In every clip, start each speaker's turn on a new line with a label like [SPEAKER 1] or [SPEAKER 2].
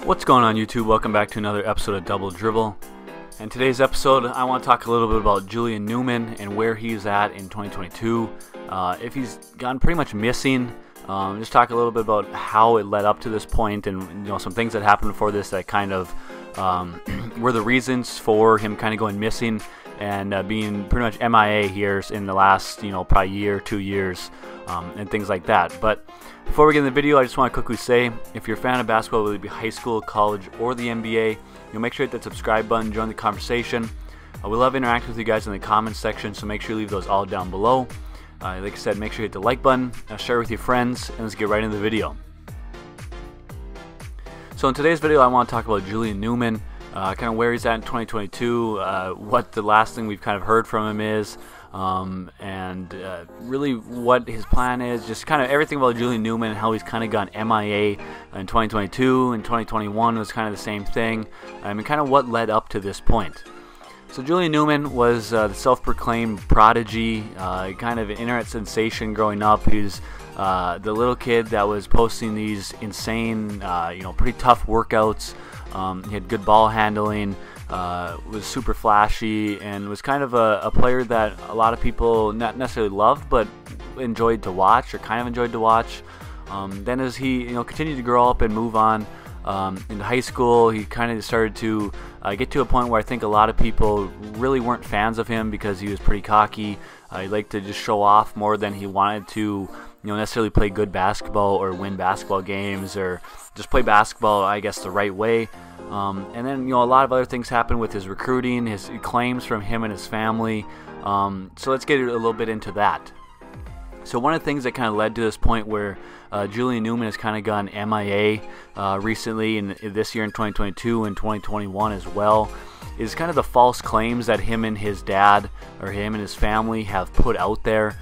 [SPEAKER 1] What's going on, YouTube? Welcome back to another episode of Double Dribble. In today's episode, I want to talk a little bit about Julian Newman and where he's at in 2022. If he's gone pretty much missing, just talk a little bit about how it led up to this point, and some things that happened before this that kind of were the reasons for him kind of going missing and being pretty much MIA here in the last probably year, 2 years, and things like that. But before we get in the video, I just want to quickly say, if you're a fan of basketball, whether it be high school, college, or the NBA, make sure to hit that subscribe button, join the conversation. We love interacting with you guys in the comments section, so make sure you leave those all down below. Like I said, make sure you hit the like button, share with your friends, and let's get right into the video. So in today's video, I want to talk about Julian Newman, kind of where he's at in 2022, what the last thing we've kind of heard from him is, and really what his plan is, just kind of everything about Julian Newman and how he's kind of gone MIA in 2022, and 2021 was kind of the same thing, and kind of what led up to this point. So Julian Newman was the self-proclaimed prodigy, kind of an internet sensation growing up. He was the little kid that was posting these insane, pretty tough workouts. He had good ball handling, was super flashy, and was kind of a player that a lot of people not necessarily loved, but enjoyed to watch, or kind of enjoyed to watch. Then as he continued to grow up and move on into high school, he kind of started to get to a point where I think a lot of people really weren't fans of him because he was pretty cocky. He liked to just show off more than he wanted to necessarily play good basketball or win basketball games, or just play basketball, I guess, the right way. And then a lot of other things happened with his recruiting, his claims from him and his family. So let's get a little bit into that. So one of the things that kind of led to this point where Julian Newman has kind of gone MIA recently, in this year in 2022 and 2021 as well, is kind of the false claims that him and his dad, or him and his family, have put out there.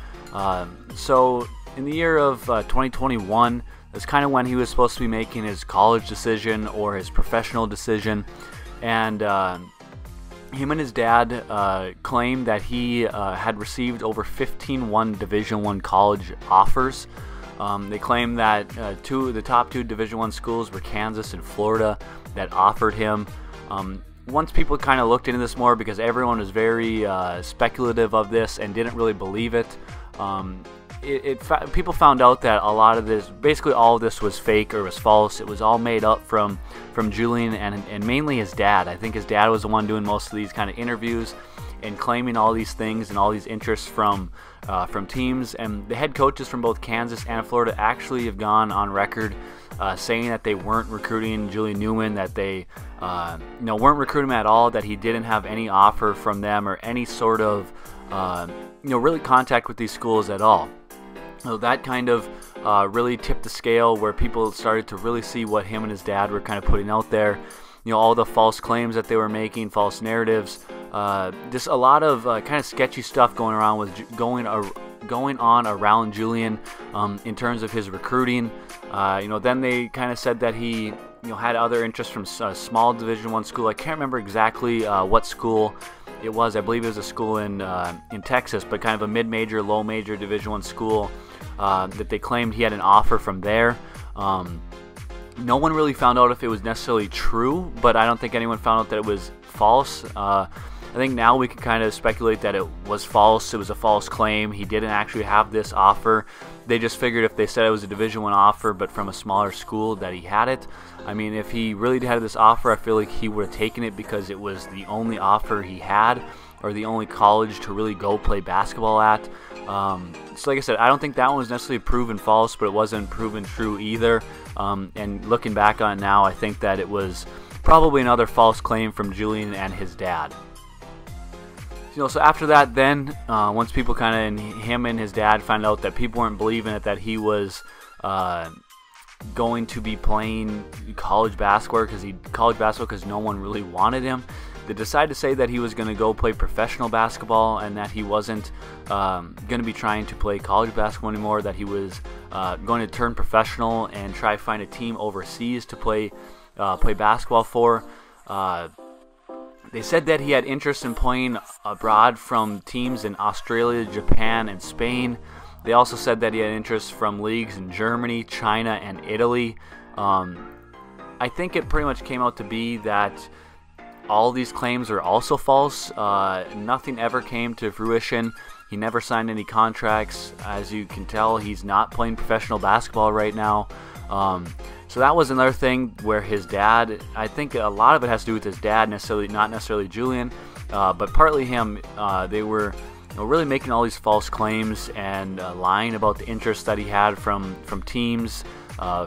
[SPEAKER 1] So in the year of 2021, that's kind of when he was supposed to be making his college decision or his professional decision, and him and his dad claimed that he had received over 15 Division I college offers. They claimed that the top two Division I schools were Kansas and Florida that offered him. Once people kind of looked into this more, because everyone was very speculative of this and didn't really believe it, people found out that a lot of this, basically all of this, was fake or was false. It was all made up from Julian and mainly his dad. I think his dad was the one doing most of these kind of interviews and claiming all these things and all these interests from teams. And the head coaches from both Kansas and Florida actually have gone on record saying that they weren't recruiting Julian Newman, that they weren't recruiting him at all, that he didn't have any offer from them or any sort of really contact with these schools at all. So that kind of really tipped the scale, where people started to really see what him and his dad were kind of putting out there. All the false claims that they were making, false narratives, just a lot of kind of sketchy stuff going on around Julian in terms of his recruiting. Then they kind of said that he had other interests from a small Division I school. I can't remember exactly what school it was. I believe it was a school in Texas, but kind of a mid-major, low-major Division I school that they claimed he had an offer from there. No one really found out if it was necessarily true, but I don't think anyone found out that it was false. I think now we can kind of speculate that it was false. It was a false claim. He didn't actually have this offer. They just figured if they said it was a Division I offer but from a smaller school, that he had it. I mean, if he really had this offer, I feel like he would have taken it, because it was the only offer he had, or the only college to really go play basketball at. So like I said, I don't think that one was necessarily proven false, but it wasn't proven true either. And looking back on it now, I think that it was probably another false claim from Julian and his dad. So after that, then once people him and his dad found out that people weren't believing it, that he was going to be playing college basketball because no one really wanted him, they decided to say that he was going to go play professional basketball, and that he wasn't going to be trying to play college basketball anymore, that he was going to turn professional and try to find a team overseas to play basketball for. They said that he had interest in playing abroad from teams in Australia, Japan, and Spain. They also said that he had interest from leagues in Germany, China, and Italy. I think it pretty much came out to be that all these claims are also false. Nothing ever came to fruition. He never signed any contracts. As you can tell, he's not playing professional basketball right now. So that was another thing where his dad, I think a lot of it has to do with his dad, not necessarily Julian, but partly him. They were really making all these false claims and lying about the interest that he had from teams,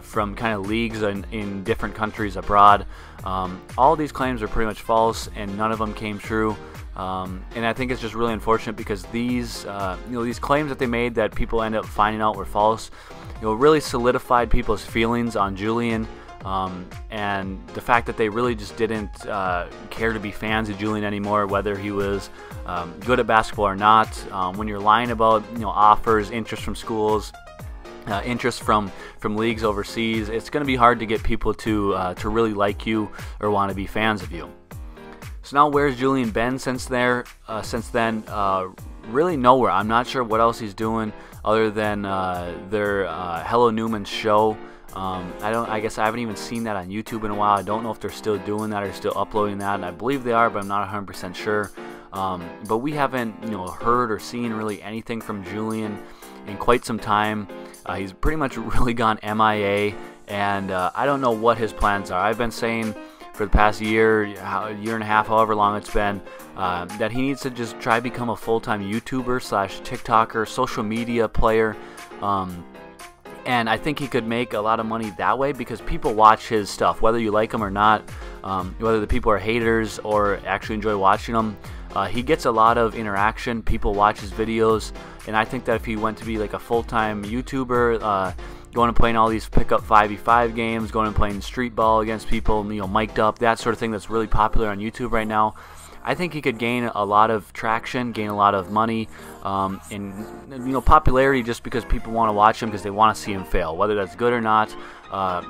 [SPEAKER 1] from kind of leagues in different countries abroad. All these claims are pretty much false, and none of them came true. And I think it's just really unfortunate because these claims that they made that people end up finding out were false, really solidified people's feelings on Julian, and the fact that they really just didn't care to be fans of Julian anymore, whether he was good at basketball or not. When you're lying about offers, interest from schools, interest from leagues overseas, it's going to be hard to get people to really like you or want to be fans of you. So now, where's Julian been since then? Really nowhere. I'm not sure what else he's doing other than their Hello Newman show. I guess I haven't even seen that on YouTube in a while. I don't know if they're still doing that or still uploading that, and I believe they are, but I'm not 100% sure. But we haven't heard or seen really anything from Julian in quite some time. He's pretty much really gone MIA, and I don't know what his plans are. I've been saying for the past year and a half, however long it's been, that he needs to just try to become a full-time YouTuber / TikToker, social media player. And I think he could make a lot of money that way because people watch his stuff, whether you like him or not, whether the people are haters or actually enjoy watching him. He gets a lot of interaction. People watch his videos, and I think that if he went to be like a full-time YouTuber, going and playing all these pickup 5v5 games, going and playing street ball against people, mic'd up, that sort of thing that's really popular on YouTube right now, I think he could gain a lot of traction, gain a lot of money, and popularity just because people want to watch him because they want to see him fail. Whether that's good or not,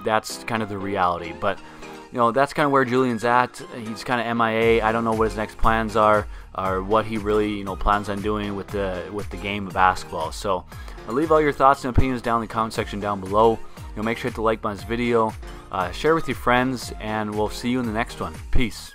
[SPEAKER 1] that's kind of the reality. But that's kind of where Julian's at. He's kind of MIA. I don't know what his next plans are or what he really plans on doing with the game of basketball. So leave all your thoughts and opinions down in the comment section down below. Make sure to hit the like button on this video, share with your friends, and we'll see you in the next one. Peace.